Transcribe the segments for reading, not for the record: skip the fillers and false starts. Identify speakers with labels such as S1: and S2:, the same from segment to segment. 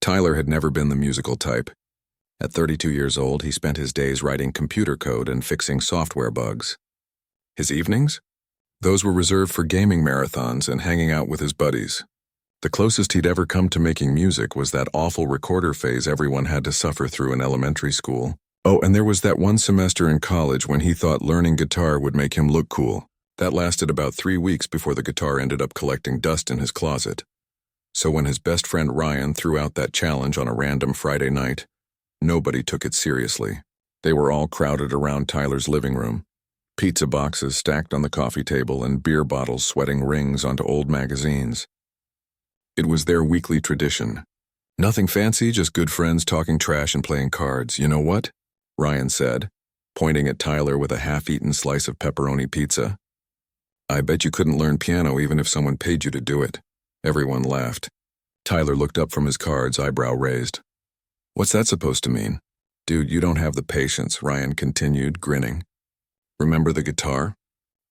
S1: Tyler had never been the musical type. At 32 years old, he spent his days writing computer code and fixing software bugs. His evenings? Those were reserved for gaming marathons and hanging out with his buddies. The closest he'd ever come to making music was that awful recorder phase everyone had to suffer through in elementary school. Oh, and there was that one semester in college when he thought learning guitar would make him look cool. That lasted about 3 weeks before the guitar ended up collecting dust in his closet. So when his best friend Ryan threw out that challenge on a random Friday night, nobody took it seriously. They were all crowded around Tyler's living room. Pizza boxes stacked on the coffee table and beer bottles sweating rings onto old magazines. It was their weekly tradition. Nothing fancy, just good friends talking trash and playing cards. You know what? Ryan said, pointing at Tyler with a half-eaten slice of pepperoni pizza. I bet you couldn't learn piano even if someone paid you to do it. Everyone laughed. Tyler looked up from his cards, eyebrow raised. What's that supposed to mean? Dude, you don't have the patience, Ryan continued, grinning. Remember the guitar?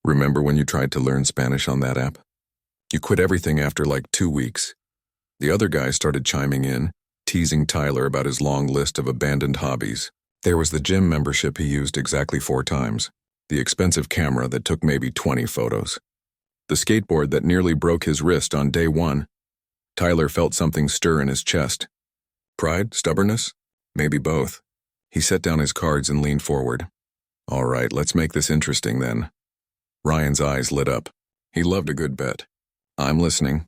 S1: Remember when you tried to learn Spanish on that app? You quit everything after like 2 weeks. The other guys started chiming in, teasing Tyler about his long list of abandoned hobbies. There was the gym membership he used exactly 4 times, the expensive camera that took maybe 20 photos, the skateboard that nearly broke his wrist on day 1. Tyler felt something stir in his chest. Pride? Stubbornness? Maybe both. He set down his cards and leaned forward. All right, let's make this interesting then. Ryan's eyes lit up. He loved a good bet. I'm listening.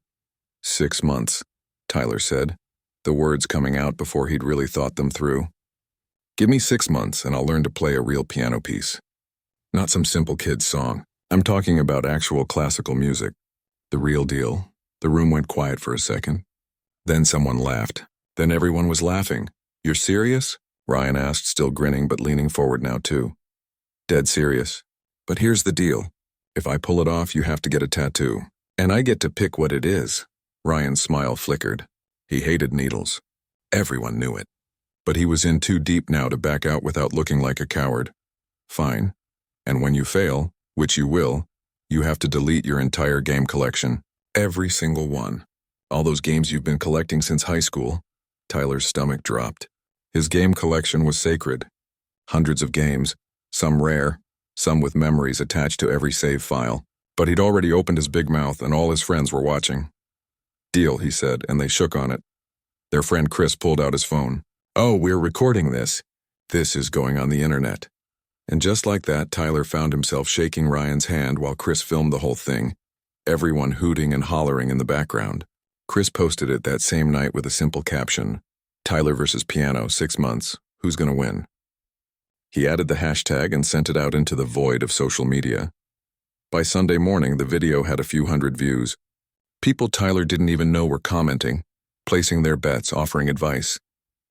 S1: 6 months, Tyler said, the words coming out before he'd really thought them through. Give me 6 months and I'll learn to play a real piano piece. Not some simple kid's song. I'm talking about actual classical music. The real deal. The room went quiet for a second. Then someone laughed. Then everyone was laughing. You're serious? Ryan asked, still grinning but leaning forward now too. Dead serious. But here's the deal. If I pull it off, you have to get a tattoo. And I get to pick what it is. Ryan's smile flickered. He hated needles. Everyone knew it. But he was in too deep now to back out without looking like a coward. Fine. And when you fail, which you will, you have to delete your entire game collection. Every single one. All those games you've been collecting since high school. Tyler's stomach dropped. His game collection was sacred. Hundreds of games, some rare, some with memories attached to every save file. But he'd already opened his big mouth and all his friends were watching. Deal, he said, and they shook on it. Their friend Chris pulled out his phone. Oh, we're recording this. This is going on the internet. And just like that, Tyler found himself shaking Ryan's hand while Chris filmed the whole thing, everyone hooting and hollering in the background. Chris posted it that same night with a simple caption, Tyler versus piano, 6 months, who's gonna win? He added the hashtag and sent it out into the void of social media. By Sunday morning, the video had a few hundred views. People Tyler didn't even know were commenting, placing their bets, offering advice.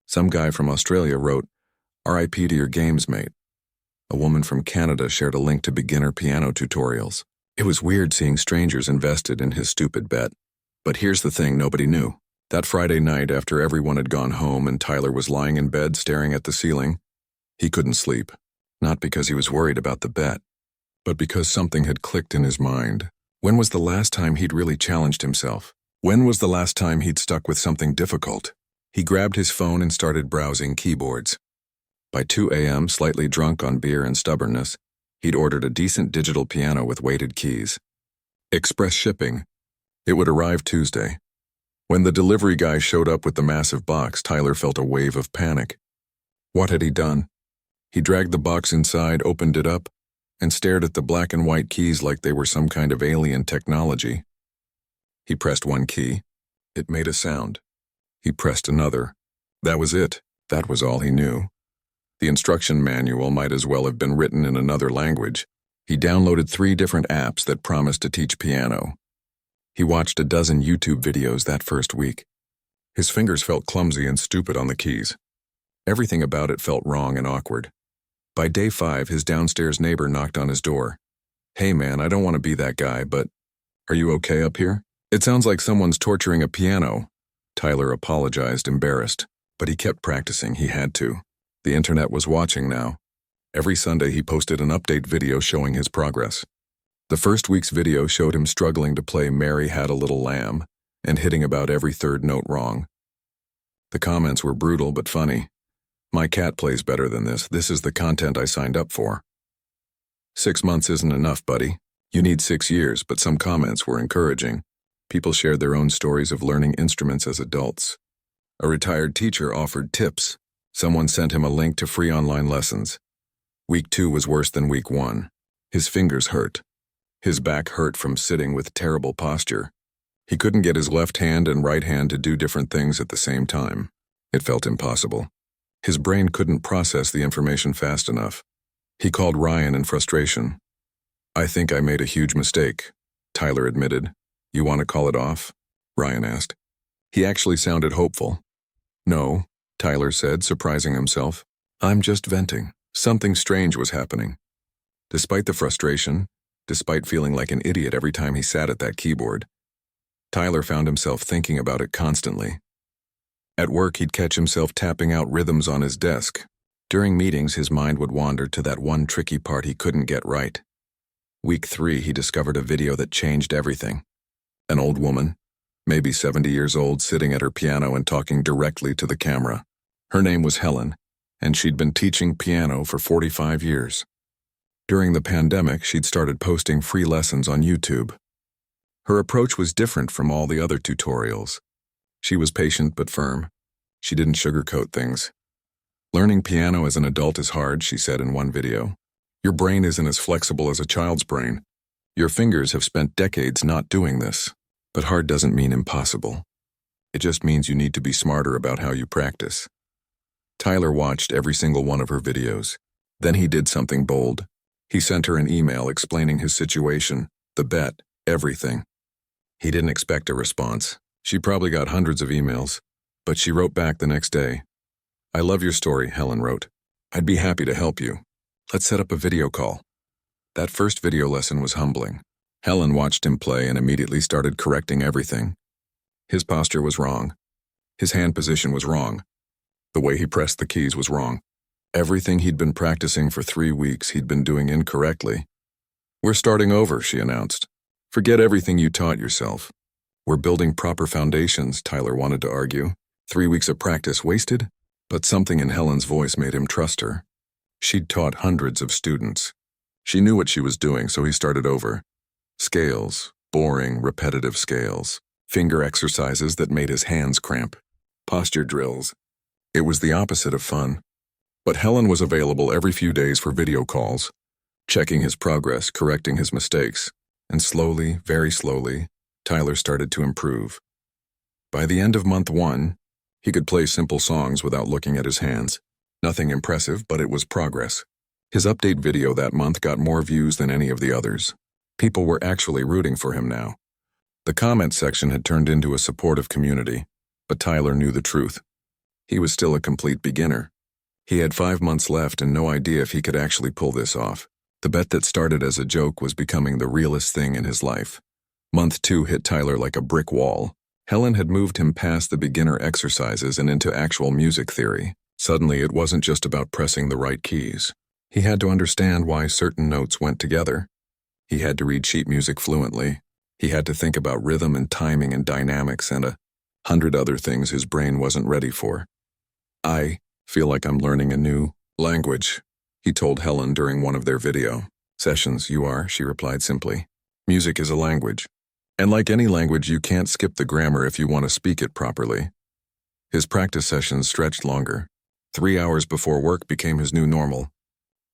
S1: Some guy from Australia wrote, R.I.P. to your games, mate. A woman from Canada shared a link to beginner piano tutorials. It was weird seeing strangers invested in his stupid bet. But here's the thing nobody knew. That Friday night, after everyone had gone home and Tyler was lying in bed staring at the ceiling, he couldn't sleep. Not because he was worried about the bet, but because something had clicked in his mind. When was the last time he'd really challenged himself? When was the last time he'd stuck with something difficult? He grabbed his phone and started browsing keyboards. By 2 a.m., slightly drunk on beer and stubbornness, he'd ordered a decent digital piano with weighted keys. Express shipping. It would arrive Tuesday. When the delivery guy showed up with the massive box, Tyler felt a wave of panic. What had he done? He dragged the box inside, opened it up, and stared at the black and white keys like they were some kind of alien technology. He pressed one key. It made a sound. He pressed another. That was it. That was all he knew. The instruction manual might as well have been written in another language. He downloaded 3 different apps that promised to teach piano. He watched a dozen YouTube videos that first week. His fingers felt clumsy and stupid on the keys. Everything about it felt wrong and awkward. By day 5, his downstairs neighbor knocked on his door. Hey man, I don't want to be that guy, but are you okay up here? It sounds like someone's torturing a piano. Tyler apologized, embarrassed, but he kept practicing. He had to. The internet was watching now. Every Sunday he posted an update video showing his progress. The first week's video showed him struggling to play Mary Had a Little Lamb and hitting about every third note wrong. The comments were brutal but funny. "My cat plays better than this. This is the content I signed up for." 6 months isn't enough, buddy. You need 6 years, but some comments were encouraging. People shared their own stories of learning instruments as adults. A retired teacher offered tips. Someone sent him a link to free online lessons. Week 2 was worse than week 1. His fingers hurt. His back hurt from sitting with terrible posture. He couldn't get his left hand and right hand to do different things at the same time. It felt impossible. His brain couldn't process the information fast enough. He called Ryan in frustration. "I think I made a huge mistake," Tyler admitted. "You want to call it off?" Ryan asked. He actually sounded hopeful. "No," Tyler said, surprising himself. "I'm just venting." Something strange was happening. Despite the frustration, despite feeling like an idiot every time he sat at that keyboard, Tyler found himself thinking about it constantly. At work, he'd catch himself tapping out rhythms on his desk. During meetings, his mind would wander to that one tricky part he couldn't get right. Week 3, he discovered a video that changed everything. An old woman, maybe 70 years old, sitting at her piano and talking directly to the camera. Her name was Helen, and she'd been teaching piano for 45 years. During the pandemic, she'd started posting free lessons on YouTube. Her approach was different from all the other tutorials. She was patient but firm. She didn't sugarcoat things. "Learning piano as an adult is hard," she said in one video. "Your brain isn't as flexible as a child's brain. Your fingers have spent decades not doing this. But hard doesn't mean impossible. It just means you need to be smarter about how you practice." Tyler watched every single one of her videos. Then he did something bold. He sent her an email explaining his situation, the bet, everything. He didn't expect a response. She probably got hundreds of emails, but she wrote back the next day. "I love your story," Helen wrote. "I'd be happy to help you. Let's set up a video call." That first video lesson was humbling. Helen watched him play and immediately started correcting everything. His posture was wrong. His hand position was wrong. The way he pressed the keys was wrong. Everything he'd been practicing for 3 weeks he'd been doing incorrectly. "We're starting over," she announced. "Forget everything you taught yourself." "We're building proper foundations," Tyler wanted to argue. 3 weeks of practice wasted? But something in Helen's voice made him trust her. She'd taught hundreds of students. She knew what she was doing, so he started over. Scales, boring, repetitive scales. Finger exercises that made his hands cramp. Posture drills. It was the opposite of fun. But Helen was available every few days for video calls, checking his progress, correcting his mistakes. And slowly, very slowly, Tyler started to improve. By the end of month 1, he could play simple songs without looking at his hands. Nothing impressive, but it was progress. His update video that month got more views than any of the others. People were actually rooting for him now. The comment section had turned into a supportive community, but Tyler knew the truth. He was still a complete beginner. He had 5 months left and no idea if he could actually pull this off. The bet that started as a joke was becoming the realest thing in his life. Month 2 hit Tyler like a brick wall. Helen had moved him past the beginner exercises and into actual music theory. Suddenly, it wasn't just about pressing the right keys. He had to understand why certain notes went together. He had to read sheet music fluently. He had to think about rhythm and timing and dynamics and 100 other things his brain wasn't ready for. "I feel like I'm learning a new language," he told Helen during one of their video sessions. "You are," she replied simply. "Music is a language. And like any language, you can't skip the grammar if you want to speak it properly." His practice sessions stretched longer. 3 hours before work became his new normal.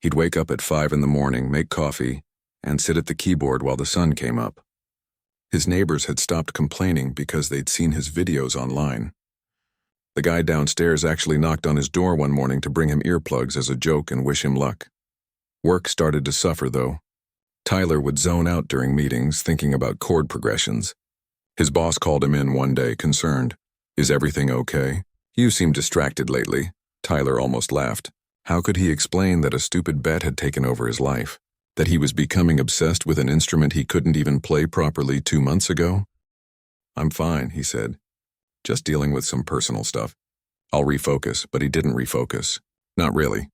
S1: He'd wake up at 5 in the morning, make coffee, and sit at the keyboard while the sun came up. His neighbors had stopped complaining because they'd seen his videos online. The guy downstairs actually knocked on his door one morning to bring him earplugs as a joke and wish him luck. Work started to suffer, though. Tyler would zone out during meetings, thinking about chord progressions. His boss called him in one day, concerned. "Is everything okay? You seem distracted lately." Tyler almost laughed. How could he explain that a stupid bet had taken over his life? That he was becoming obsessed with an instrument he couldn't even play properly 2 months ago? "I'm fine," he said. "Just dealing with some personal stuff. I'll refocus," but he didn't refocus. Not really.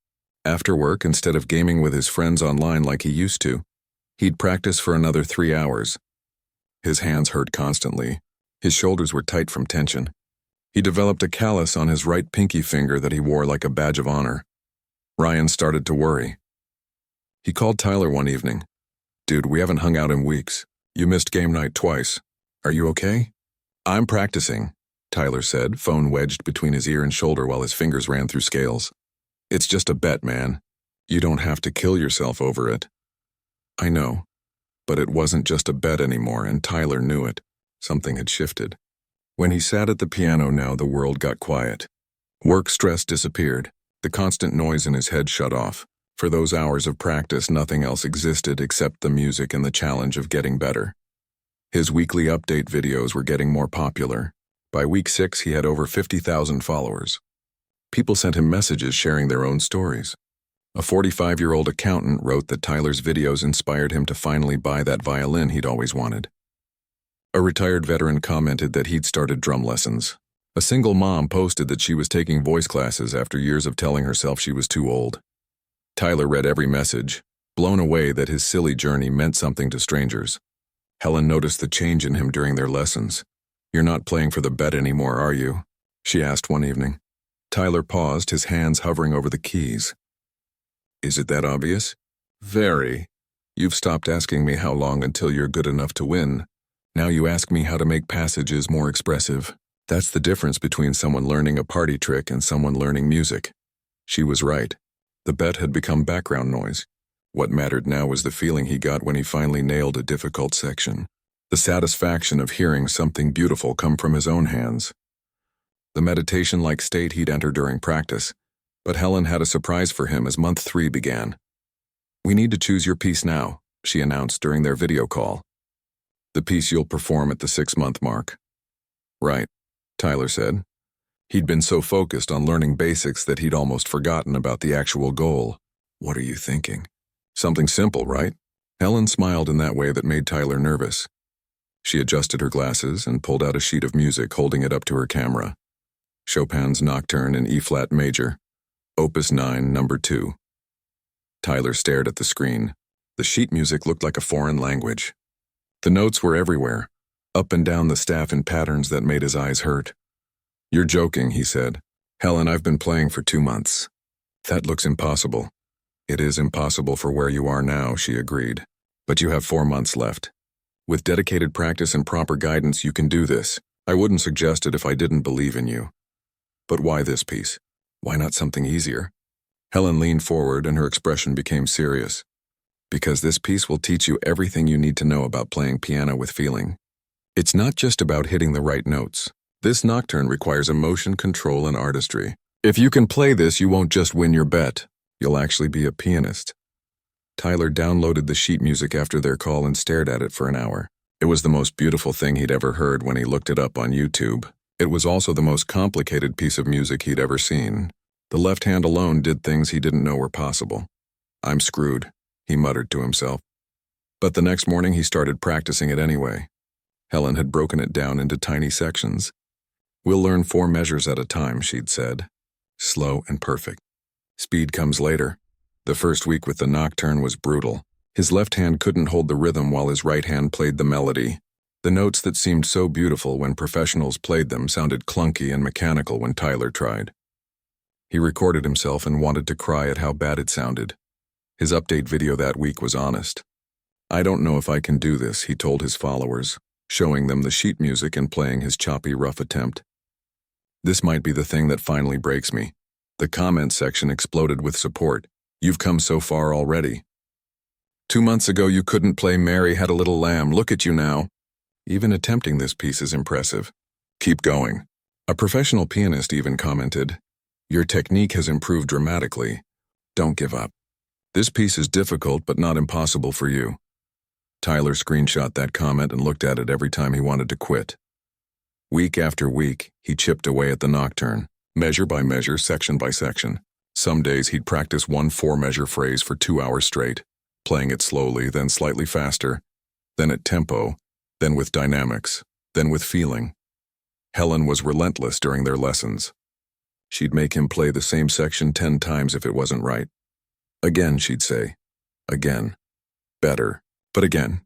S1: After work, instead of gaming with his friends online like he used to, he'd practice for another 3 hours. His hands hurt constantly. His shoulders were tight from tension. He developed a callus on his right pinky finger that he wore like a badge of honor. Ryan started to worry. He called Tyler one evening. "Dude, we haven't hung out in weeks. You missed game night twice. Are you okay?" "I'm practicing," Tyler said, phone wedged between his ear and shoulder while his fingers ran through scales. "It's just a bet, man. You don't have to kill yourself over it." "I know." But it wasn't just a bet anymore, and Tyler knew it. Something had shifted. When he sat at the piano now, the world got quiet. Work stress disappeared. The constant noise in his head shut off. For those hours of practice, nothing else existed except the music and the challenge of getting better. His weekly update videos were getting more popular. By week 6, he had over 50,000 followers. People sent him messages sharing their own stories. A 45-year-old accountant wrote that Tyler's videos inspired him to finally buy that violin he'd always wanted. A retired veteran commented that he'd started drum lessons. A single mom posted that she was taking voice classes after years of telling herself she was too old. Tyler read every message, blown away that his silly journey meant something to strangers. Helen noticed the change in him during their lessons. "You're not playing for the bet anymore, are you?" she asked one evening. Tyler paused, his hands hovering over the keys. "Is it that obvious?" "Very. You've stopped asking me how long until you're good enough to win. Now you ask me how to make passages more expressive. That's the difference between someone learning a party trick and someone learning music." She was right. The bet had become background noise. What mattered now was the feeling he got when he finally nailed a difficult section. The satisfaction of hearing something beautiful come from his own hands. The meditation-like state he'd enter during practice. But Helen had a surprise for him as month 3 began. "We need to choose your piece now," she announced during their video call. "The piece you'll perform at the 6-month mark." "Right," Tyler said. He'd been so focused on learning basics that he'd almost forgotten about the actual goal. "What are you thinking?" "Something simple, right?" Helen smiled in that way that made Tyler nervous. She adjusted her glasses and pulled out a sheet of music, holding it up to her camera. Chopin's Nocturne in E-flat major, Opus 9, number 2. Tyler stared at the screen. The sheet music looked like a foreign language. The notes were everywhere, up and down the staff in patterns that made his eyes hurt. "You're joking," he said. "Helen, I've been playing for 2 months. That looks impossible." "It is impossible for where you are now," she agreed. "But you have 4 months left. With dedicated practice and proper guidance, you can do this. I wouldn't suggest it if I didn't believe in you." "But why this piece? Why not something easier?" Helen leaned forward and her expression became serious. "Because this piece will teach you everything you need to know about playing piano with feeling. It's not just about hitting the right notes. This nocturne requires emotion, control, and artistry. If you can play this, you won't just win your bet. You'll actually be a pianist." Tyler downloaded the sheet music after their call and stared at it for an hour. It was the most beautiful thing he'd ever heard when he looked it up on YouTube. It was also the most complicated piece of music he'd ever seen. The left hand alone did things he didn't know were possible. "I'm screwed," he muttered to himself. But the next morning he started practicing it anyway. Helen had broken it down into tiny sections. "We'll learn 4 measures at a time," she'd said. "Slow and perfect. Speed comes later." The first week with the nocturne was brutal. His left hand couldn't hold the rhythm while his right hand played the melody. The notes that seemed so beautiful when professionals played them sounded clunky and mechanical when Tyler tried. He recorded himself and wanted to cry at how bad it sounded. His update video that week was honest. "I don't know if I can do this," he told his followers, showing them the sheet music and playing his choppy, rough attempt. "This might be the thing that finally breaks me." The comment section exploded with support. "You've come so far already. 2 months ago you couldn't play Mary Had a Little Lamb. Look at you now. Even attempting this piece is impressive. Keep going." A professional pianist even commented, "Your technique has improved dramatically. Don't give up. This piece is difficult but not impossible for you." Tyler screenshot that comment and looked at it every time he wanted to quit. Week after week, he chipped away at the nocturne, measure by measure, section by section. Some days he'd practice one 4-measure phrase for 2 hours straight, playing it slowly, then slightly faster, then at tempo, then with dynamics, then with feeling. Helen was relentless during their lessons. She'd make him play the same section 10 times if it wasn't right. "Again," she'd say. "Again. Better. But again.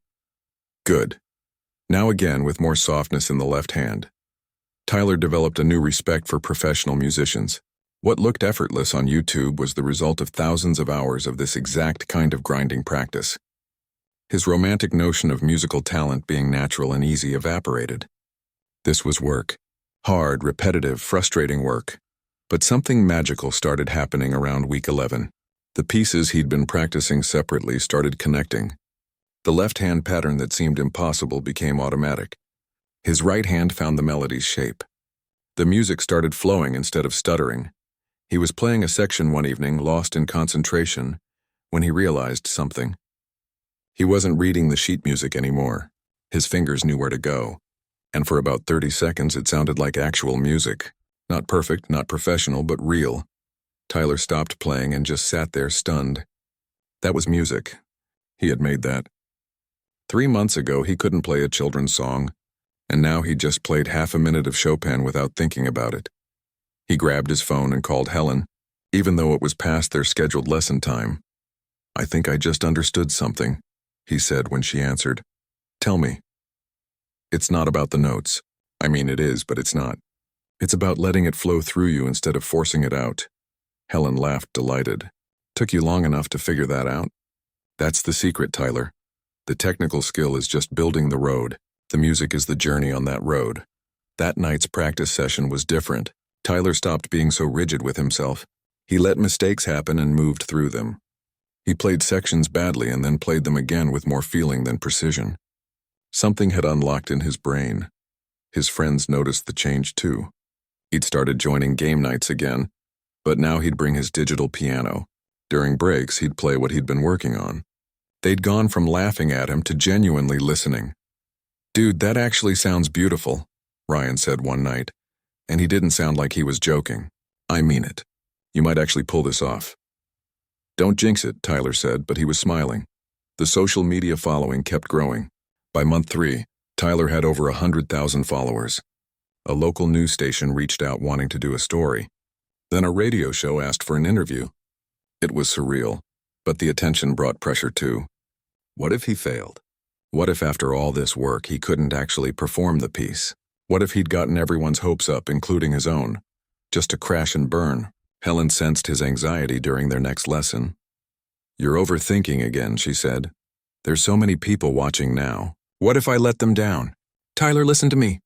S1: Good. Now again with more softness in the left hand." Tyler developed a new respect for professional musicians. What looked effortless on YouTube was the result of thousands of hours of this exact kind of grinding practice. His romantic notion of musical talent being natural and easy evaporated. This was work. Hard, repetitive, frustrating work. But something magical started happening around week 11. The pieces he'd been practicing separately started connecting. The left-hand pattern that seemed impossible became automatic. His right hand found the melody's shape. The music started flowing instead of stuttering. He was playing a section one evening, lost in concentration, when he realized something. He wasn't reading the sheet music anymore. His fingers knew where to go. And for about 30 seconds it sounded like actual music. Not perfect, not professional, but real. Tyler stopped playing and just sat there stunned. That was music. He had made that. 3 months ago he couldn't play a children's song, and now he just played half a minute of Chopin without thinking about it. He grabbed his phone and called Helen, even though it was past their scheduled lesson time. "I think I just understood something," he said when she answered. "Tell me." "It's not about the notes. I mean, it is, but it's not. It's about letting it flow through you instead of forcing it out." Helen laughed, delighted. "Took you long enough to figure that out?" "That's the secret, Tyler. The technical skill is just building the road. The music is the journey on that road." That night's practice session was different. Tyler stopped being so rigid with himself. He let mistakes happen and moved through them. He played sections badly and then played them again with more feeling than precision. Something had unlocked in his brain. His friends noticed the change too. He'd started joining game nights again, but now he'd bring his digital piano. During breaks, he'd play what he'd been working on. They'd gone from laughing at him to genuinely listening. "Dude, that actually sounds beautiful," Ryan said one night, and he didn't sound like he was joking. "I mean it. You might actually pull this off." "Don't jinx it," Tyler said, but he was smiling. The social media following kept growing. By month 3, Tyler had over 100,000 followers. A local news station reached out wanting to do a story. Then a radio show asked for an interview. It was surreal, but the attention brought pressure too. What if he failed? What if after all this work he couldn't actually perform the piece? What if he'd gotten everyone's hopes up, including his own, just to crash and burn? Helen sensed his anxiety during their next lesson. "You're overthinking again," she said. "There's so many people watching now. What if I let them down?" "Tyler, listen to me.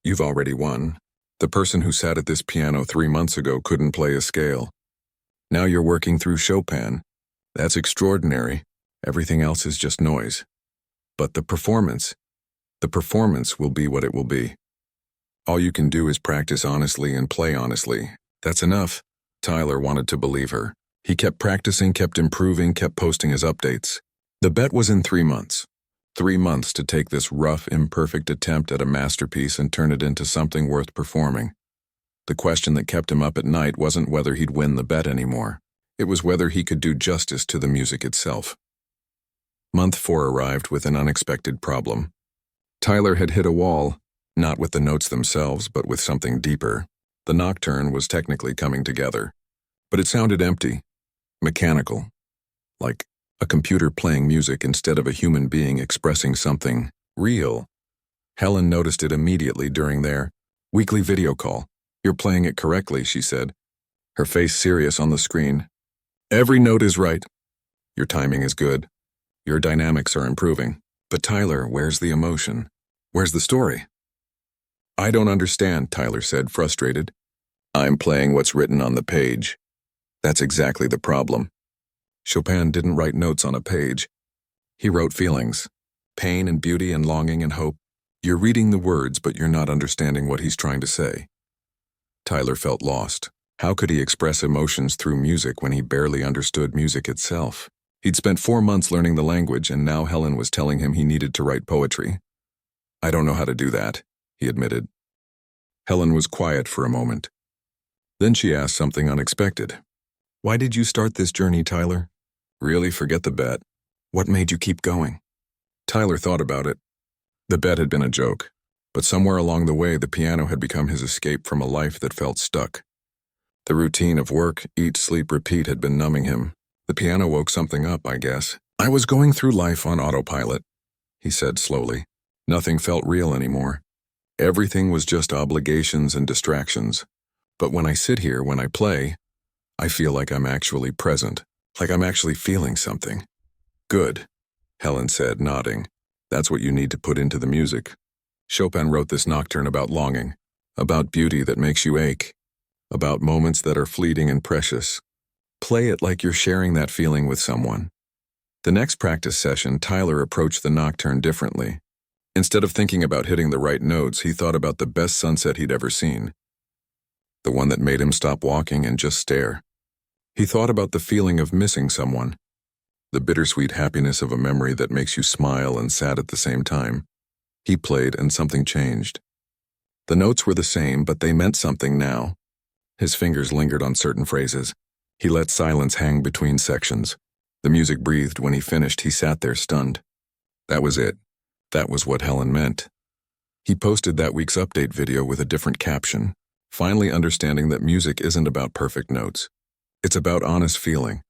S1: You've already won. The person who sat at this piano 3 months ago couldn't play a scale. Now you're working through Chopin. That's extraordinary. Everything else is just noise. But the performance will be what it will be. All you can do is practice honestly and play honestly. That's enough." Tyler wanted to believe her. He kept practicing, kept improving, kept posting his updates. The bet was in 3 months. 3 months to take this rough, imperfect attempt at a masterpiece and turn it into something worth performing. The question that kept him up at night wasn't whether he'd win the bet anymore. It was whether he could do justice to the music itself. Month 4 arrived with an unexpected problem. Tyler had hit a wall, not with the notes themselves, but with something deeper. The nocturne was technically coming together, but it sounded empty, mechanical, like a computer playing music instead of a human being expressing something real. Helen noticed it immediately during their weekly video call. "You're playing it correctly," she said, her face serious on the screen. "Every note is right. Your timing is good. Your dynamics are improving. But Tyler, where's the emotion? Where's the story?" "I don't understand," Tyler said, frustrated. "I'm playing what's written on the page." That's exactly the problem. Chopin didn't write notes on a page. He wrote feelings. Pain and beauty and longing and hope. You're reading the words, but you're not understanding what he's trying to say. Tyler felt lost. How could he express emotions through music when he barely understood music itself? He'd spent 4 months learning the language, and now Helen was telling him he needed to write poetry. "I don't know how to do that," he admitted. Helen was quiet for a moment. Then she asked something unexpected. "Why did you start this journey, Tyler?" "Really, forget the bet. What made you keep going?" Tyler thought about it. The bet had been a joke, but somewhere along the way the piano had become his escape from a life that felt stuck. The routine of work, eat, sleep, repeat had been numbing him. The piano woke something up, I guess. "I was going through life on autopilot," he said slowly. Nothing felt real anymore. Everything was just obligations and distractions. But when I sit here, when I play, I feel like I'm actually present, like I'm actually feeling something. Good, Helen said, nodding. That's what you need to put into the music. Chopin wrote this nocturne about longing, about beauty that makes you ache, about moments that are fleeting and precious. Play it like you're sharing that feeling with someone. The next practice session, Tyler approached the nocturne differently. Instead of thinking about hitting the right notes, he thought about the best sunset he'd ever seen. The one that made him stop walking and just stare. He thought about the feeling of missing someone, the bittersweet happiness of a memory that makes you smile and sad at the same time. He played and something changed. The notes were the same, but they meant something now. His fingers lingered on certain phrases. He let silence hang between sections. The music breathed. When he finished, he sat there stunned. That was it. That was what Helen meant. He posted that week's update video with a different caption, finally understanding that music isn't about perfect notes. It's about honest feeling.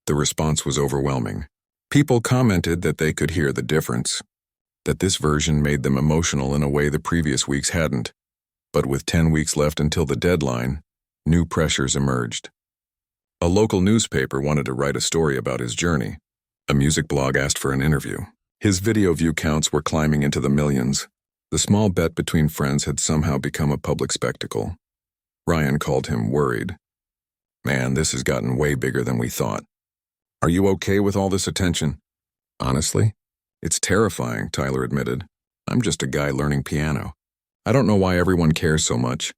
S1: The response was overwhelming. People commented that they could hear the difference, that this version made them emotional in a way the previous weeks hadn't. But with 10 weeks left until the deadline, new pressures emerged. A local newspaper wanted to write a story about his journey. A music blog asked for an interview. His video view counts were climbing into the millions. The small bet between friends had somehow become a public spectacle. Ryan called him worried. Man, this has gotten way bigger than we thought. Are you okay with all this attention? Honestly, it's terrifying, Tyler admitted. I'm just a guy learning piano. I don't know why everyone cares so much.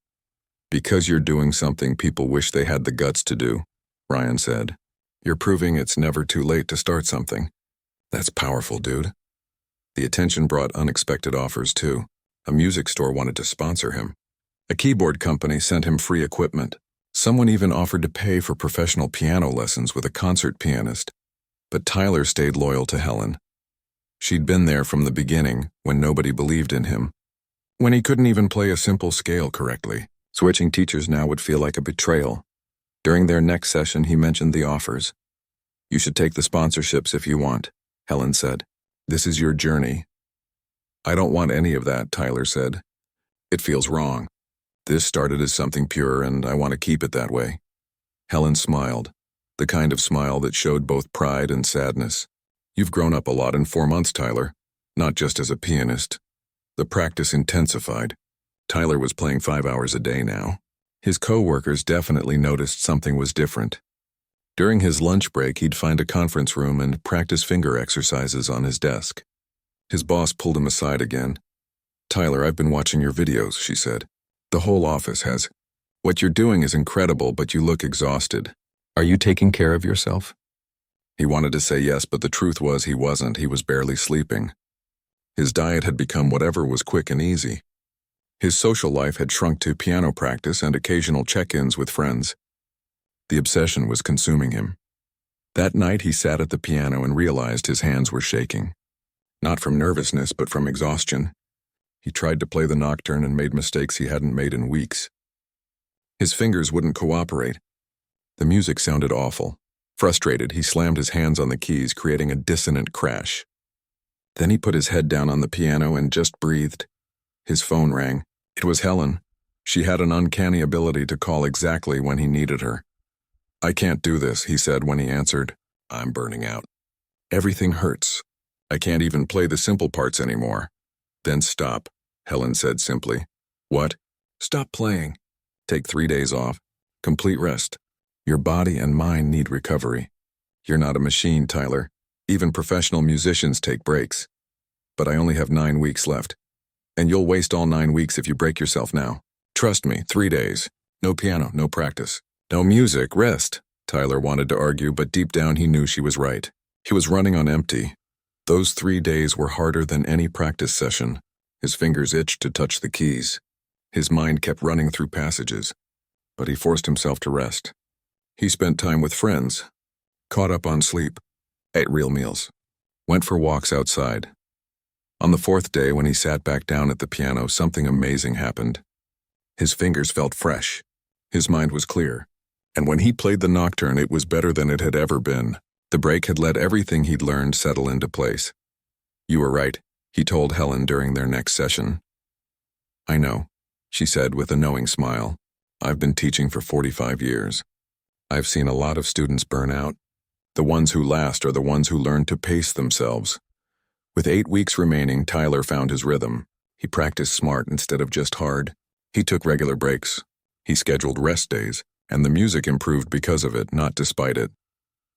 S1: Because you're doing something people wish they had the guts to do, Ryan said. You're proving it's never too late to start something. That's powerful, dude. The attention brought unexpected offers, too. A music store wanted to sponsor him. A keyboard company sent him free equipment. Someone even offered to pay for professional piano lessons with a concert pianist. But Tyler stayed loyal to Helen. She'd been there from the beginning, when nobody believed in him. When he couldn't even play a simple scale correctly, switching teachers now would feel like a betrayal. During their next session, he mentioned the offers. You should take the sponsorships if you want, Helen said. This is your journey. I don't want any of that, Tyler said. It feels wrong. This started as something pure, and I want to keep it that way. Helen smiled, the kind of smile that showed both pride and sadness. You've grown up a lot in 4 months, Tyler, not just as a pianist. The practice intensified. Tyler was playing 5 hours a day now. His co-workers definitely noticed something was different. During his lunch break, he'd find a conference room and practice finger exercises on his desk. His boss pulled him aside again. Tyler, I've been watching your videos, she said. The whole office has. What you're doing is incredible, but you look exhausted. Are you taking care of yourself? He wanted to say yes, but the truth was he wasn't. He was barely sleeping. His diet had become whatever was quick and easy. His social life had shrunk to piano practice and occasional check-ins with friends. The obsession was consuming him. That night he sat at the piano and realized his hands were shaking. Not from nervousness, but from exhaustion. He tried to play the nocturne and made mistakes he hadn't made in weeks. His fingers wouldn't cooperate. The music sounded awful. Frustrated, he slammed his hands on the keys, creating a dissonant crash. Then he put his head down on the piano and just breathed. His phone rang. It was Helen. She had an uncanny ability to call exactly when he needed her. I can't do this, he said when he answered. I'm burning out. Everything hurts. I can't even play the simple parts anymore. Then stop, Helen said simply. What? Stop playing. Take 3 days off. Complete rest. Your body and mind need recovery. You're not a machine, Tyler. Even professional musicians take breaks. But I only have 9 weeks left. And you'll waste all 9 weeks if you break yourself now. Trust me, 3 days. No piano, no practice. No music, rest. Tyler wanted to argue, but deep down he knew she was right. He was running on empty. Those 3 days were harder than any practice session. His fingers itched to touch the keys. His mind kept running through passages. But he forced himself to rest. He spent time with friends, caught up on sleep, ate real meals, went for walks outside. On the 4th day, when he sat back down at the piano, something amazing happened. His fingers felt fresh. His mind was clear. And when he played the nocturne, it was better than it had ever been. The break had let everything he'd learned settle into place. You were right, he told Helen during their next session. I know, she said with a knowing smile. I've been teaching for 45 years. I've seen a lot of students burn out. The ones who last are the ones who learn to pace themselves. With 8 weeks remaining, Tyler found his rhythm. He practiced smart instead of just hard. He took regular breaks. He scheduled rest days, and the music improved because of it, not despite it.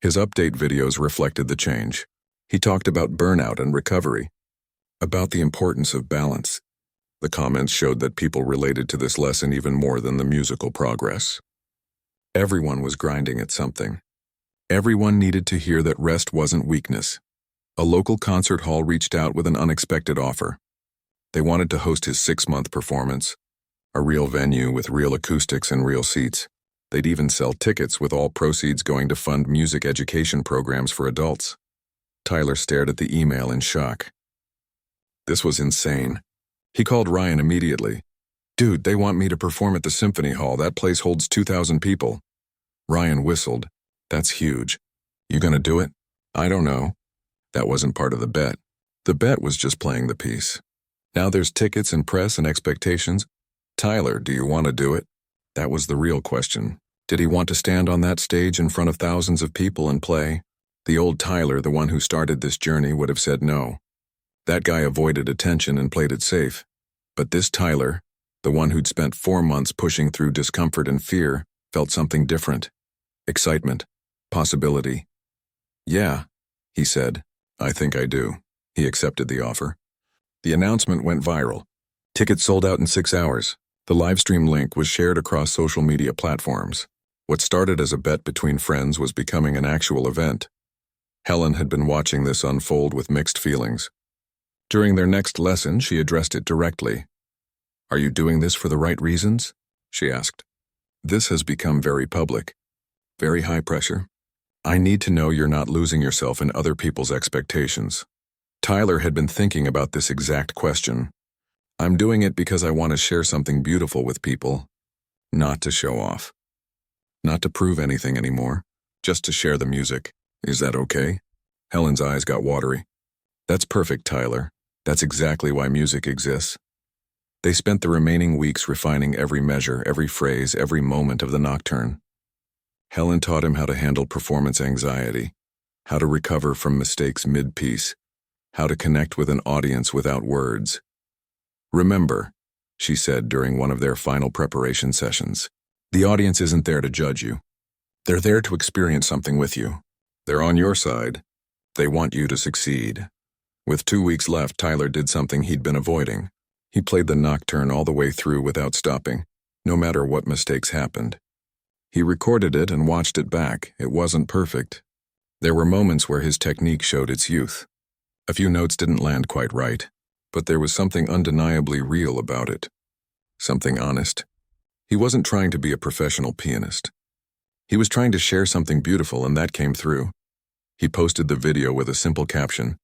S1: His update videos reflected the change. He talked about burnout and recovery, about the importance of balance. The comments showed that people related to this lesson even more than the musical progress. Everyone was grinding at something. Everyone needed to hear that rest wasn't weakness. A local concert hall reached out with an unexpected offer. They wanted to host his 6-month performance, a real venue with real acoustics and real seats. They'd even sell tickets, with all proceeds going to fund music education programs for adults. Tyler stared at the email in shock. This was insane. He called Ryan immediately. Dude, they want me to perform at the Symphony Hall. That place holds 2,000 people. Ryan whistled. That's huge. You gonna do it? I don't know. That wasn't part of the bet. The bet was just playing the piece. Now there's tickets and press and expectations. Tyler, do you want to do it? That was the real question. Did he want to stand on that stage in front of thousands of people and play? The old Tyler, the one who started this journey, would have said no. That guy avoided attention and played it safe. But this Tyler, the one who'd spent 4 months pushing through discomfort and fear, felt something different. Excitement. Possibility. Yeah, he said. I think I do. He accepted the offer. The announcement went viral. Tickets sold out in 6 hours. The livestream link was shared across social media platforms. What started as a bet between friends was becoming an actual event. Helen had been watching this unfold with mixed feelings. During their next lesson, she addressed it directly. Are you doing this for the right reasons? She asked. This has become very public. Very high pressure. I need to know you're not losing yourself in other people's expectations. Tyler had been thinking about this exact question. I'm doing it because I want to share something beautiful with people, not to show off. Not to prove anything anymore, just to share the music. Is that okay? Helen's eyes got watery. That's perfect, Tyler. That's exactly why music exists. They spent the remaining weeks refining every measure, every phrase, every moment of the nocturne. Helen taught him how to handle performance anxiety, how to recover from mistakes mid-piece, how to connect with an audience without words. Remember, she said during one of their final preparation sessions, the audience isn't there to judge you. They're there to experience something with you. They're on your side. They want you to succeed. With 2 weeks left, Tyler did something he'd been avoiding. He played the nocturne all the way through without stopping, no matter what mistakes happened. He recorded it and watched it back. It wasn't perfect. There were moments where his technique showed its youth. A few notes didn't land quite right, but there was something undeniably real about it. Something honest. He wasn't trying to be a professional pianist. He was trying to share something beautiful, and that came through. He posted the video with a simple caption,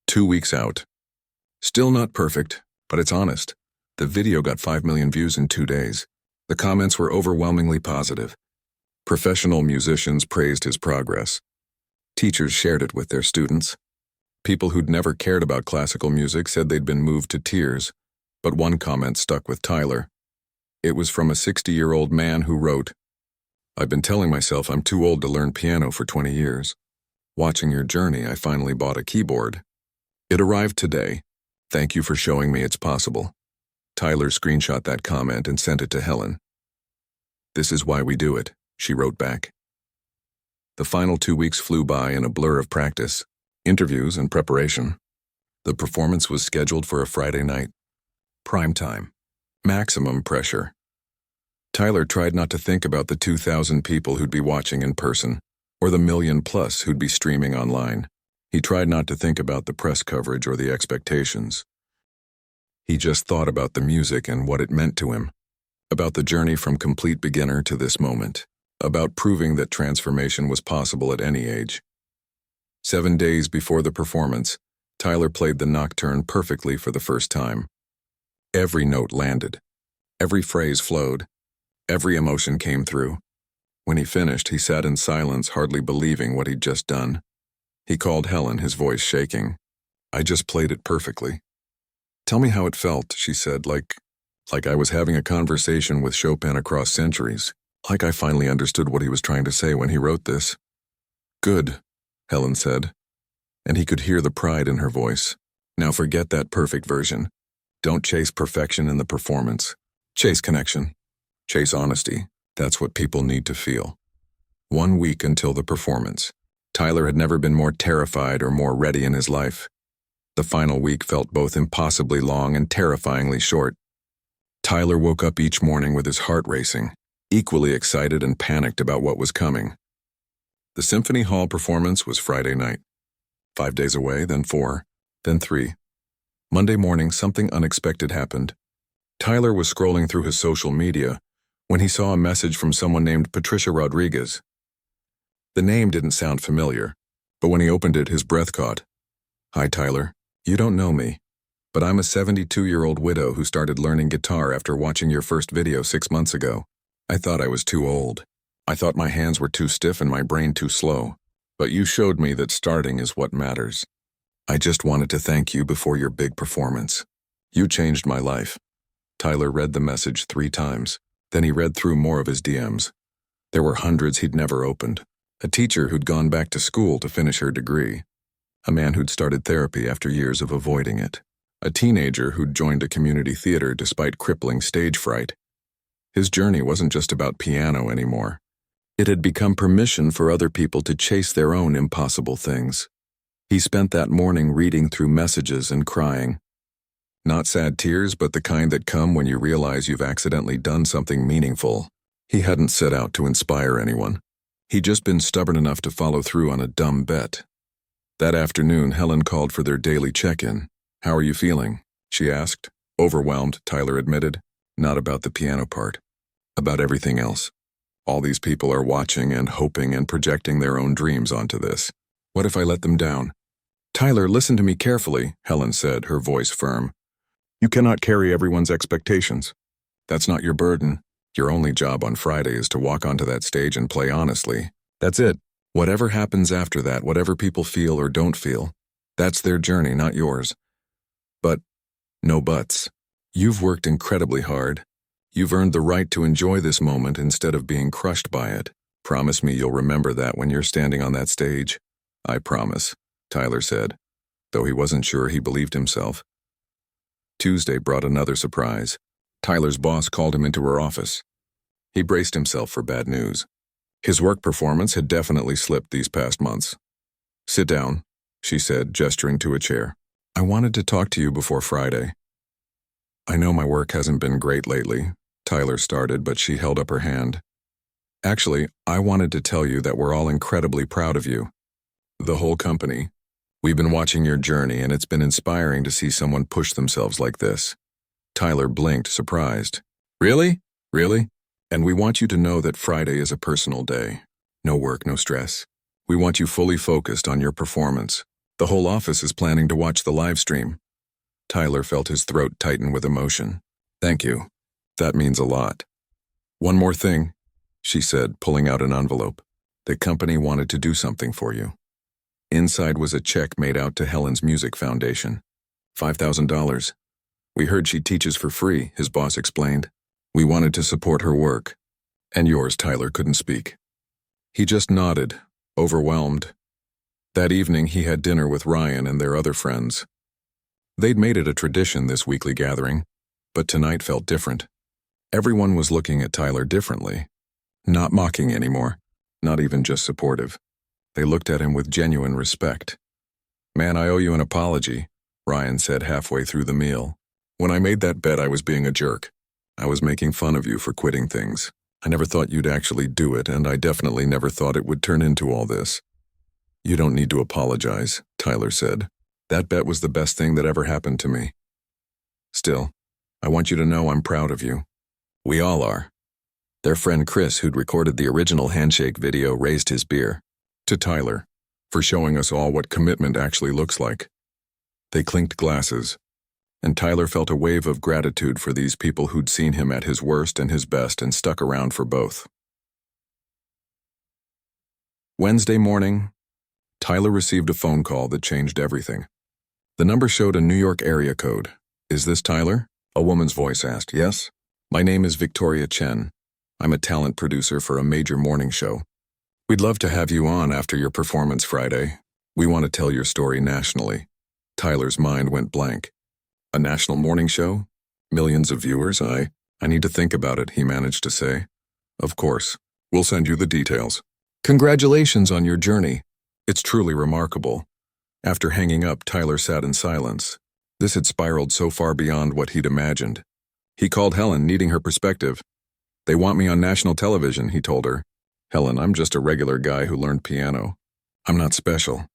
S1: 2 weeks out. Still not perfect, but it's honest. The video got 5 million views in 2 days. The comments were overwhelmingly positive. Professional musicians praised his progress. Teachers shared it with their students. People who'd never cared about classical music said they'd been moved to tears, but one comment stuck with Tyler. It was from a 60-year-old man who wrote, I've been telling myself I'm too old to learn piano for 20 years. Watching your journey, I finally bought a keyboard. It arrived today. Thank you for showing me it's possible. Tyler screenshot that comment and sent it to Helen. This is why we do it, she wrote back. The final 2 weeks flew by in a blur of practice, interviews, and preparation. The performance was scheduled for a Friday night. Prime time. Maximum pressure. Tyler tried not to think about the 2,000 people who'd be watching in person, or the 1 million+ who'd be streaming online. He tried not to think about the press coverage or the expectations. He just thought about the music and what it meant to him, about the journey from complete beginner to this moment, about proving that transformation was possible at any age. 7 days before the performance, Tyler played the nocturne perfectly for the first time. Every note landed. Every phrase flowed. Every emotion came through. When he finished, he sat in silence, hardly believing what he'd just done. He called Helen, his voice shaking. I just played it perfectly. Tell me how it felt, she said, like Like I was having a conversation with Chopin across centuries. Like I finally understood what he was trying to say when he wrote this. Good, Helen said, and he could hear the pride in her voice. Now forget that perfect version. Don't chase perfection in the performance. Chase connection. Chase honesty. That's what people need to feel. 1 week until the performance. Tyler had never been more terrified or more ready in his life. The final week felt both impossibly long and terrifyingly short. Tyler woke up each morning with his heart racing, equally excited and panicked about what was coming. The Symphony Hall performance was Friday night. 5 days away, then 4, then 3. Monday morning, something unexpected happened. Tyler was scrolling through his social media when he saw a message from someone named Patricia Rodriguez. The name didn't sound familiar, but when he opened it, his breath caught. Hi, Tyler. You don't know me, but I'm a 72-year-old widow who started learning guitar after watching your first video 6 months ago. I thought I was too old. I thought my hands were too stiff and my brain too slow. But you showed me that starting is what matters. I just wanted to thank you before your big performance. You changed my life. Tyler read the message 3 times. Then he read through more of his DMs. There were hundreds he'd never opened. A teacher who'd gone back to school to finish her degree. A man who'd started therapy after years of avoiding it. A teenager who'd joined a community theater despite crippling stage fright. His journey wasn't just about piano anymore. It had become permission for other people to chase their own impossible things. He spent that morning reading through messages and crying. Not sad tears, but the kind that come when you realize you've accidentally done something meaningful. He hadn't set out to inspire anyone. He'd just been stubborn enough to follow through on a dumb bet. That afternoon, Helen called for their daily check-in. How are you feeling? She asked. Overwhelmed, Tyler admitted. Not about the piano part. About everything else. All these people are watching and hoping and projecting their own dreams onto this. What if I let them down? Tyler, listen to me carefully, Helen said, her voice firm. You cannot carry everyone's expectations. That's not your burden. Your only job on Friday is to walk onto that stage and play honestly. That's it. Whatever happens after that, whatever people feel or don't feel, that's their journey, not yours. But, no buts. You've worked incredibly hard. You've earned the right to enjoy this moment instead of being crushed by it. Promise me you'll remember that when you're standing on that stage. I promise, Tyler said, though he wasn't sure he believed himself. Tuesday brought another surprise. Tyler's boss called him into her office. He braced himself for bad news. His work performance had definitely slipped these past months. Sit down, she said, gesturing to a chair. I wanted to talk to you before Friday. I know my work hasn't been great lately, Tyler started, but she held up her hand. Actually, I wanted to tell you that we're all incredibly proud of you. The whole company. We've been watching your journey, and it's been inspiring to see someone push themselves like this. Tyler blinked, surprised. Really? Really? And we want you to know that Friday is a personal day. No work, no stress. We want you fully focused on your performance. The whole office is planning to watch the live stream. Tyler felt his throat tighten with emotion. Thank you. That means a lot. One more thing, she said, pulling out an envelope. The company wanted to do something for you. Inside was a check made out to Helen's Music Foundation. $5,000. We heard she teaches for free, his boss explained. We wanted to support her work. And yours, Tyler couldn't speak. He just nodded, overwhelmed. That evening he had dinner with Ryan and their other friends. They'd made it a tradition, this weekly gathering, but tonight felt different. Everyone was looking at Tyler differently. Not mocking anymore, not even just supportive. They looked at him with genuine respect. Man, I owe you an apology, Ryan said halfway through the meal. When I made that bet, I was being a jerk. I was making fun of you for quitting things. I never thought you'd actually do it, and I definitely never thought it would turn into all this. You don't need to apologize, Tyler said. That bet was the best thing that ever happened to me. Still, I want you to know I'm proud of you. We all are. Their friend Chris, who'd recorded the original handshake video, raised his beer. To Tyler, for showing us all what commitment actually looks like. They clinked glasses, and Tyler felt a wave of gratitude for these people who'd seen him at his worst and his best and stuck around for both. Wednesday morning, Tyler received a phone call that changed everything. The number showed a New York area code. Is this Tyler? A woman's voice asked, "Yes? My name is Victoria Chen. I'm a talent producer for a major morning show. We'd love to have you on after your performance Friday. We want to tell your story nationally." Tyler's mind went blank. A national morning show? Millions of viewers? I need to think about it, he managed to say. Of course. We'll send you the details. Congratulations on your journey. It's truly remarkable. After hanging up, Tyler sat in silence. This had spiraled so far beyond what he'd imagined. He called Helen, needing her perspective. "They want me on national television," he told her. "Helen, I'm just a regular guy who learned piano. I'm not special."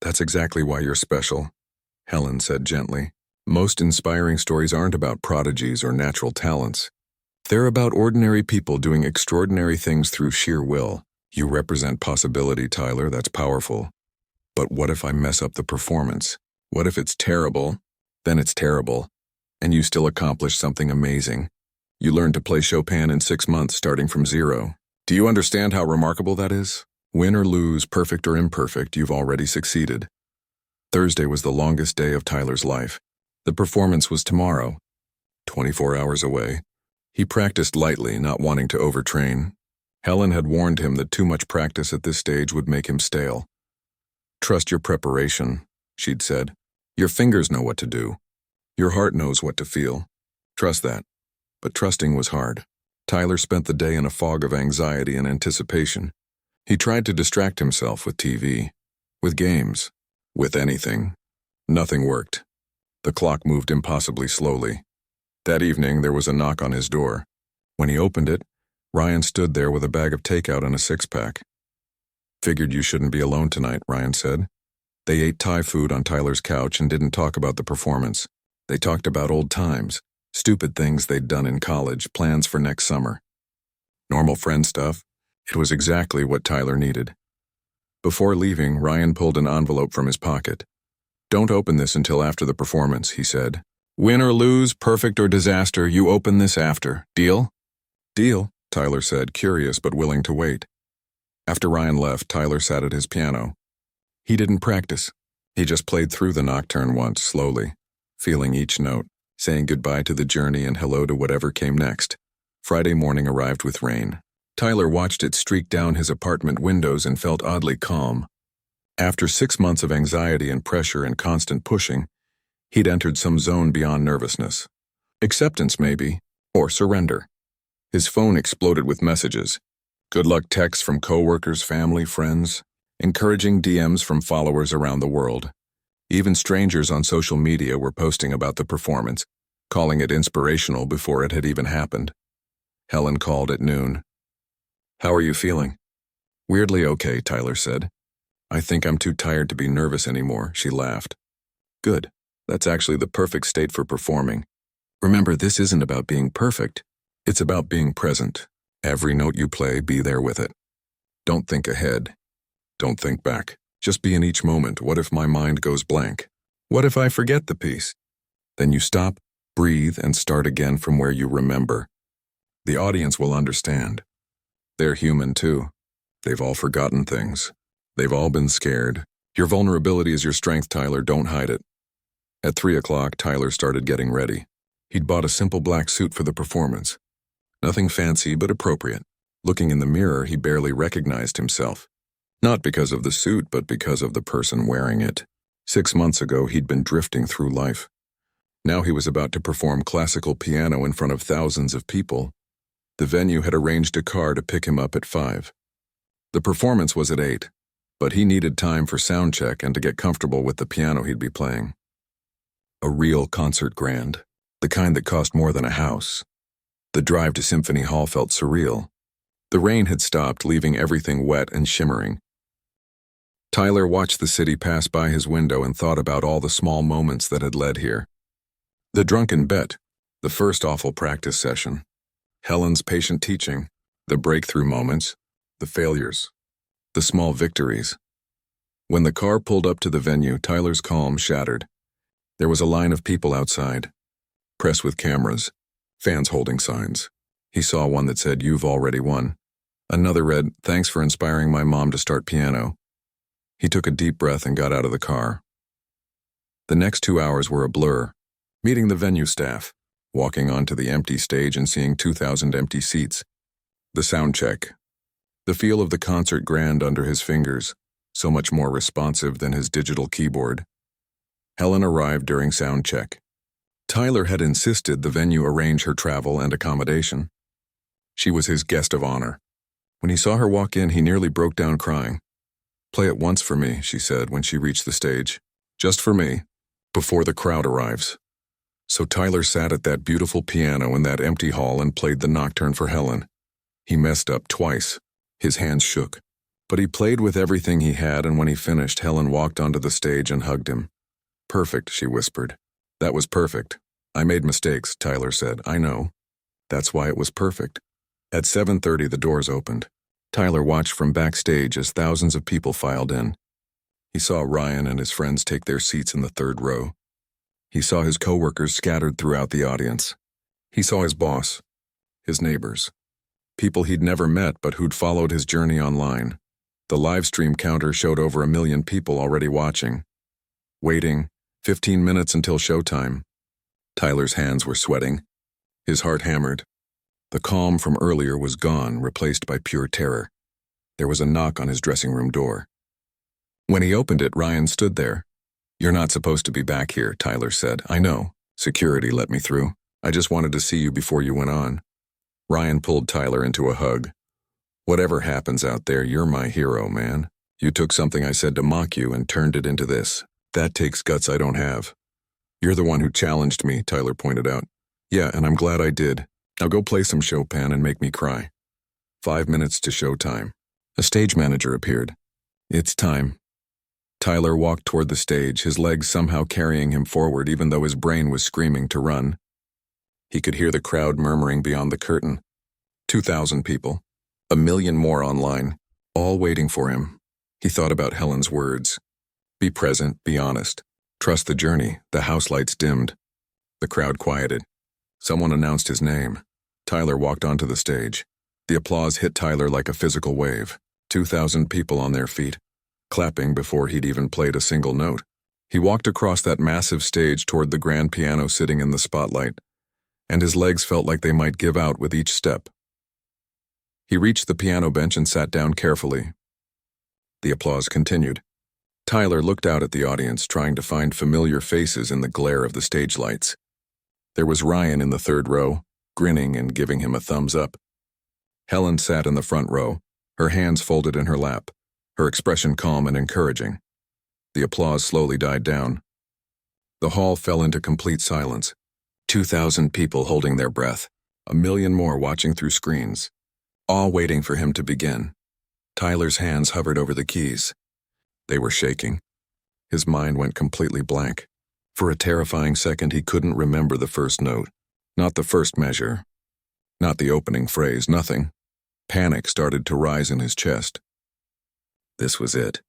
S1: "That's exactly why you're special," Helen said gently. "Most inspiring stories aren't about prodigies or natural talents. They're about ordinary people doing extraordinary things through sheer will. You represent possibility, Tyler. That's powerful. But what if I mess up the performance? What if it's terrible? Then it's terrible. And you still accomplish something amazing. You learned to play Chopin in 6 months, starting from zero. Do you understand how remarkable that is? Win or lose, perfect or imperfect, you've already succeeded." Thursday was the longest day of Tyler's life. The performance was tomorrow, 24 hours away. He practiced lightly, not wanting to overtrain. Helen had warned him that too much practice at this stage would make him stale. "Trust your preparation," she'd said. "Your fingers know what to do. Your heart knows what to feel. Trust that." But trusting was hard. Tyler spent the day in a fog of anxiety and anticipation. He tried to distract himself with TV, with games, with anything. Nothing worked. The clock moved impossibly slowly. That evening, there was a knock on his door. When he opened it, Ryan stood there with a bag of takeout and a six-pack. "Figured you shouldn't be alone tonight," Ryan said. They ate Thai food on Tyler's couch and didn't talk about the performance. They talked about old times, stupid things they'd done in college, plans for next summer. Normal friend stuff. It was exactly what Tyler needed. Before leaving, Ryan pulled an envelope from his pocket. "Don't open this until after the performance," he said. "Win or lose, perfect or disaster, you open this after. Deal?" "Deal," Tyler said, curious but willing to wait. After Ryan left, Tyler sat at his piano. He didn't practice. He just played through the nocturne once, slowly, feeling each note, saying goodbye to the journey and hello to whatever came next. Friday morning arrived with rain. Tyler watched it streak down his apartment windows and felt oddly calm. After 6 months of anxiety and pressure and constant pushing, he'd entered some zone beyond nervousness. Acceptance, maybe, or surrender. His phone exploded with messages. Good luck texts from coworkers, family, friends, encouraging DMs from followers around the world. Even strangers on social media were posting about the performance, calling it inspirational before it had even happened. Helen called at noon. "How are you feeling?" "Weirdly okay," Tyler said. "I think I'm too tired to be nervous anymore," she laughed. "Good. That's actually the perfect state for performing. Remember, this isn't about being perfect. It's about being present. Every note you play, be there with it. Don't think ahead. Don't think back. Just be in each moment. What if my mind goes blank? What if I forget the piece?" Then you stop, breathe, and start again from where you remember. The audience will understand. They're human too. They've all forgotten things. They've all been scared. Your vulnerability is your strength, Tyler. Don't hide it. At 3 o'clock, Tyler started getting ready. He'd bought a simple black suit for the performance. Nothing fancy, but appropriate. Looking in the mirror, he barely recognized himself. Not because of the suit, but because of the person wearing it. 6 months ago, he'd been drifting through life. Now he was about to perform classical piano in front of thousands of people. The venue had arranged a car to pick him up at 5. The performance was at 8, but he needed time for sound check and to get comfortable with the piano he'd be playing. A real concert grand, the kind that cost more than a house. The drive to Symphony Hall felt surreal. The rain had stopped, leaving everything wet and shimmering. Tyler watched the city pass by his window and thought about all the small moments that had led here. The drunken bet, the first awful practice session, Helen's patient teaching, the breakthrough moments, the failures, the small victories. When the car pulled up to the venue, Tyler's calm shattered. There was a line of people outside, press with cameras, fans holding signs. He saw one that said, "You've already won." Another read, "Thanks for inspiring my mom to start piano." He took a deep breath and got out of the car. The next 2 hours were a blur. Meeting the venue staff, walking onto the empty stage and seeing 2,000 empty seats. The sound check. The feel of the concert grand under his fingers, so much more responsive than his digital keyboard. Helen arrived during sound check. Tyler had insisted the venue arrange her travel and accommodation. She was his guest of honor. When he saw her walk in, he nearly broke down crying. "Play it once for me," she said when she reached the stage. "Just for me, before the crowd arrives." So Tyler sat at that beautiful piano in that empty hall and played the nocturne for Helen. He messed up twice. His hands shook. But he played with everything he had, and when he finished, Helen walked onto the stage and hugged him. "Perfect," she whispered. "That was perfect. I made mistakes," Tyler said. "I know. That's why it was perfect." At 7:30, the doors opened. Tyler watched from backstage as thousands of people filed in. He saw Ryan and his friends take their seats in the third row. He saw his coworkers scattered throughout the audience. He saw his boss, his neighbors, people he'd never met but who'd followed his journey online. The live stream counter showed over 1 million people already watching. Waiting, 15 minutes until showtime. Tyler's hands were sweating. His heart hammered. The calm from earlier was gone, replaced by pure terror. There was a knock on his dressing room door. When he opened it, Ryan stood there. "You're not supposed to be back here," Tyler said. "I know. Security let me through. I just wanted to see you before you went on." Ryan pulled Tyler into a hug. "Whatever happens out there, you're my hero, man. You took something I said to mock you and turned it into this. That takes guts I don't have." "You're the one who challenged me," Tyler pointed out. "Yeah, and I'm glad I did. Now go play some Chopin and make me cry." 5 minutes to showtime. A stage manager appeared. "It's time." Tyler walked toward the stage, his legs somehow carrying him forward even though his brain was screaming to run. He could hear the crowd murmuring beyond the curtain. 2,000 people. 1 million more online, all waiting for him. He thought about Helen's words. Be present, be honest. Trust the journey. The house lights dimmed. The crowd quieted. Someone announced his name. Tyler walked onto the stage. The applause hit Tyler like a physical wave. 2,000 people on their feet, clapping before he'd even played a single note. He walked across that massive stage toward the grand piano sitting in the spotlight, and his legs felt like they might give out with each step. He reached the piano bench and sat down carefully. The applause continued. Tyler looked out at the audience, trying to find familiar faces in the glare of the stage lights. There was Ryan in the third row, grinning and giving him a thumbs up. Helen sat in the front row, her hands folded in her lap, her expression calm and encouraging. The applause slowly died down. The hall fell into complete silence. 2,000 people holding their breath, 1 million more watching through screens, all waiting for him to begin. Tyler's hands hovered over the keys. They were shaking. His mind went completely blank. For a terrifying second, he couldn't remember the first note. Not the first measure. Not the opening phrase, nothing. Panic started to rise in his chest. This was it.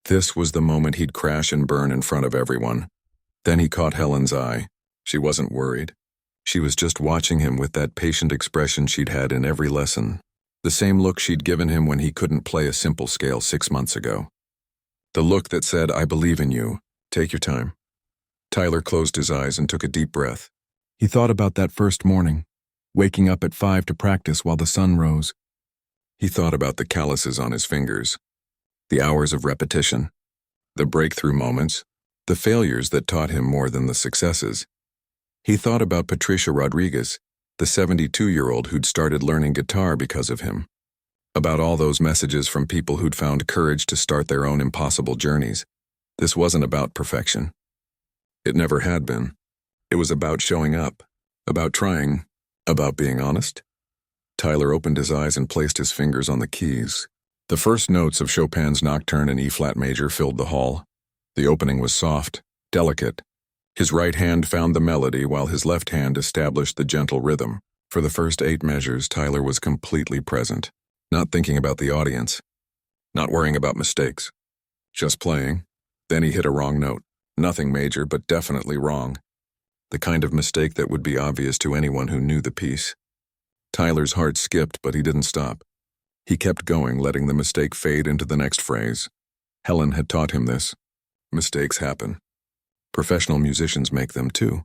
S1: This was the moment he'd crash and burn in front of everyone. Then he caught Helen's eye. She wasn't worried. She was just watching him with that patient expression she'd had in every lesson. The same look she'd given him when he couldn't play a simple scale 6 months ago. The look that said, "I believe in you. Take your time." Tyler closed his eyes and took a deep breath. He thought about that first morning, waking up at 5 to practice while the sun rose. He thought about the calluses on his fingers, the hours of repetition, the breakthrough moments, the failures that taught him more than the successes. He thought about Patricia Rodriguez, the 72-year-old who'd started learning guitar because of him. About all those messages from people who'd found courage to start their own impossible journeys. This wasn't about perfection. It never had been. It was about showing up, about trying, about being honest. Tyler opened his eyes and placed his fingers on the keys. The first notes of Chopin's Nocturne in E-flat major filled the hall. The opening was soft, delicate. His right hand found the melody while his left hand established the gentle rhythm. For the first 8 measures, Tyler was completely present, not thinking about the audience, not worrying about mistakes, just playing. Then he hit a wrong note. Nothing major, but definitely wrong. The kind of mistake that would be obvious to anyone who knew the piece. Tyler's heart skipped, but he didn't stop. He kept going, letting the mistake fade into the next phrase. Helen had taught him this. Mistakes happen. Professional musicians make them too.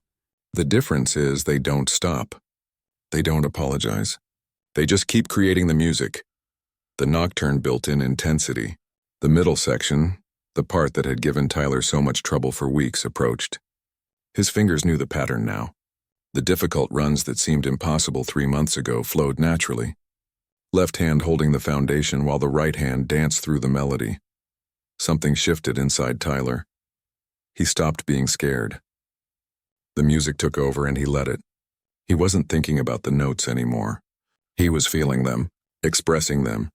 S1: The difference is they don't stop. They don't apologize. They just keep creating the music. The nocturne built in intensity. The middle section, the part that had given Tyler so much trouble for weeks, approached. His fingers knew the pattern now. The difficult runs that seemed impossible 3 months ago flowed naturally. Left hand holding the foundation while the right hand danced through the melody. Something shifted inside Tyler. He stopped being scared. The music took over and he let it. He wasn't thinking about the notes anymore. He was feeling them, expressing them,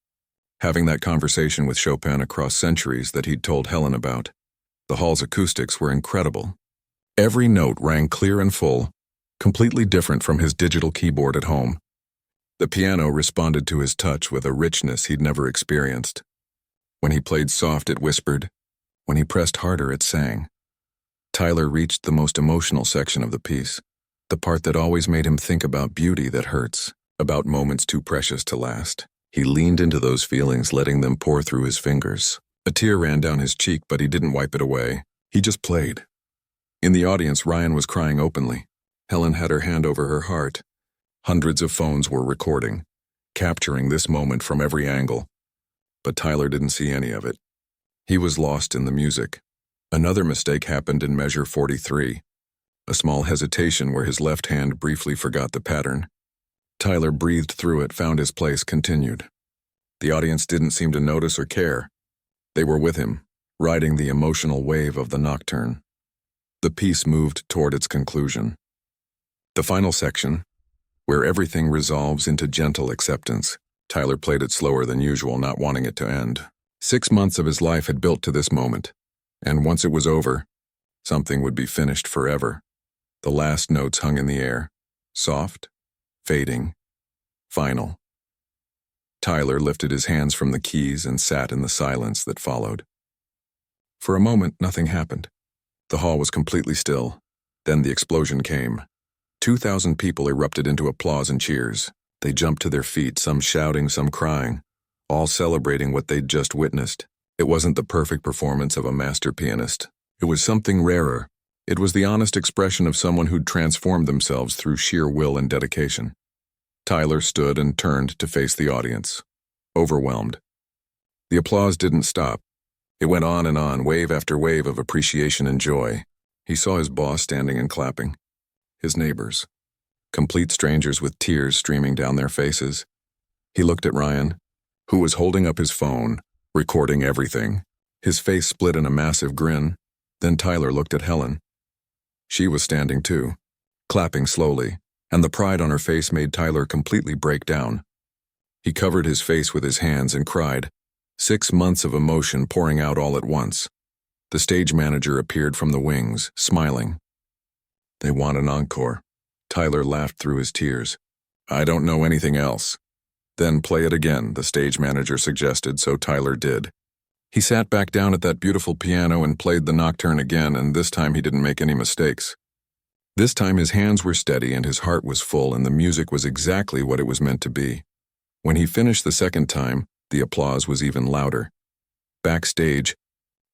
S1: having that conversation with Chopin across centuries that he'd told Helen about. The hall's acoustics were incredible. Every note rang clear and full, completely different from his digital keyboard at home. The piano responded to his touch with a richness he'd never experienced. When he played soft, it whispered. When he pressed harder, it sang. Tyler reached the most emotional section of the piece, the part that always made him think about beauty that hurts, about moments too precious to last. He leaned into those feelings, letting them pour through his fingers. A tear ran down his cheek, but he didn't wipe it away. He just played. In the audience, Ryan was crying openly. Helen had her hand over her heart. Hundreds of phones were recording, capturing this moment from every angle. But Tyler didn't see any of it. He was lost in the music. Another mistake happened in measure 43. A small hesitation where his left hand briefly forgot the pattern. Tyler breathed through it, found his place, continued. The audience didn't seem to notice or care. They were with him, riding the emotional wave of the nocturne. The piece moved toward its conclusion. The final section, where everything resolves into gentle acceptance. Tyler played it slower than usual, not wanting it to end. 6 months of his life had built to this moment, and once it was over, something would be finished forever. The last notes hung in the air, soft, fading, final. Tyler lifted his hands from the keys and sat in the silence that followed. For a moment, nothing happened. The hall was completely still. Then the explosion came. 2,000 people erupted into applause and cheers. They jumped to their feet, some shouting, some crying, all celebrating what they'd just witnessed. It wasn't the perfect performance of a master pianist. It was something rarer. It was the honest expression of someone who'd transformed themselves through sheer will and dedication. Tyler stood and turned to face the audience, overwhelmed. The applause didn't stop. It went on, wave after wave of appreciation and joy. He saw his boss standing and clapping. His neighbors, complete strangers with tears streaming down their faces. He looked at Ryan, who was holding up his phone, recording everything. His face split in a massive grin. Then Tyler looked at Helen. She was standing too, clapping slowly, and the pride on her face made Tyler completely break down. He covered his face with his hands and cried, 6 months of emotion pouring out all at once. The stage manager appeared from the wings, smiling. They want an encore. Tyler laughed through his tears. I don't know anything else. Then play it again, the stage manager suggested, so Tyler did. He sat back down at that beautiful piano and played the nocturne again, and this time he didn't make any mistakes. This time his hands were steady and his heart was full, and the music was exactly what it was meant to be. When he finished the second time, the applause was even louder. Backstage,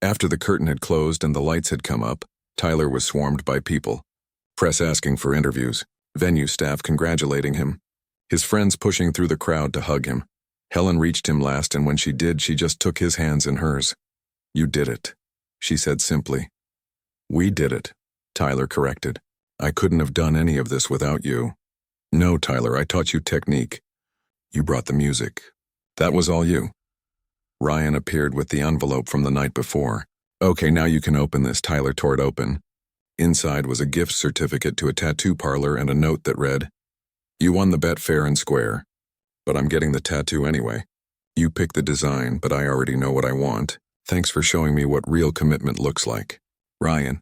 S1: after the curtain had closed and the lights had come up, Tyler was swarmed by people. Press asking for interviews, venue staff congratulating him, his friends pushing through the crowd to hug him. Helen reached him last, and when she did, she just took his hands in hers. You did it, she said simply. We did it, Tyler corrected. I couldn't have done any of this without you. No, Tyler, I taught you technique. You brought the music. That was all you. Ryan appeared with the envelope from the night before. Okay, now you can open this. Tyler tore it open. Inside was a gift certificate to a tattoo parlor and a note that read, You won the bet fair and square. But I'm getting the tattoo anyway. You pick the design, but I already know what I want. Thanks for showing me what real commitment looks like. Ryan.